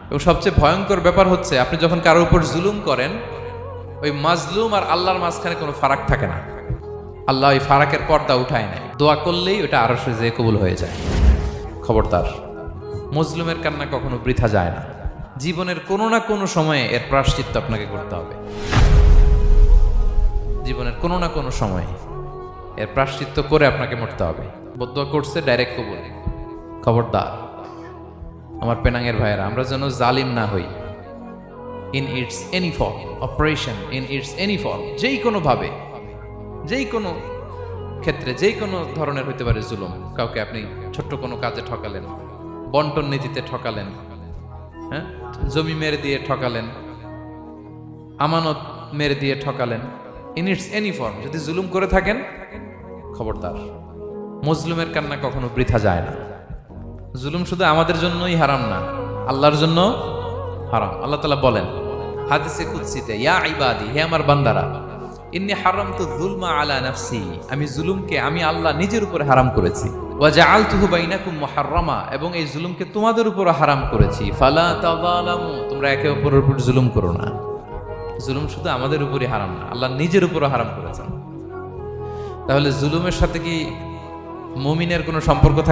এবং সবচেয়ে ভয়ঙ্কর ব্যাপার হচ্ছে আপনি যখন কারোর উপর জুলুম করেন, ওই মাজলুম আর আল্লাহর মাঝখানে কোনো ফারাক থাকে না। আল্লাহ ওই ফারাকের পর্দা উঠায় নাই, দোয়া করলেই ওটা আরশে যেয়ে কবুল হয়ে যায়। খবরদার, মজলুমের কান্না কখনো বৃথা যায় না। জীবনের কোনো না কোনো সময়ে এর প্রায়শ্চিত্ত আপনাকে করতে হবে। জীবনের কোনো না কোনো সময়ে এর প্রায়শ্চিত্ত করে আপনাকে মরতে হবে। বদদোয়া করছে, ডাইরেক্ট কবুল। খবরদার আমার পেনাঙ্গের ভাইয়েরা, আমরা যেন জালিম না হই। In it's any form, operation in it's any form, যেই কোনো ভাবে, যেই কোনো ক্ষেত্রে, যেই কোনো ধরনের হইতে পারে জুলুম। কাউকে আপনি ছোট্ট কোনো কাজে ঠকালেন, বন্টন নীতিতে ঠকালেন, হ্যাঁ, জমি মেরে দিয়ে ঠকালেন, আমানত মেরে দিয়ে ঠকালেন, ইন ইটস এনি ফর্ম যদি জুলুম করে থাকেন, খবরদার, মজলুমের কান্না কখনো বৃথা যায় না। জুলুম শুধু আমাদের জন্যই হারাম না, আল্লাহর জন্য হারাম। আল্লাহ তাআলা বলেন হাদিসে কুদসিতে, ইয়া ইবাদি, হে আমার বান্দারা, ইন্নী হারামতু যুলমা আলা নাফসি, আমি জুলুমকে আমি আল্লাহ নিজের উপরে হারাম করেছি। ওয়া জাআলতুহু বাইনাকুম মুহাররামা, এবং এই জুলুমকে তোমাদের উপর হারাম করেছি। ফালা তাযালামু, তোমরা একে অপরের উপর জুলুম করো না। জুলুম শুধু আমাদের উপরই হারাম না, আল্লাহ নিজের উপরও হারাম করেছেন। তাহলে জুলুমের সাথে কি মুমিনের কোনো সম্পর্ক থাকে?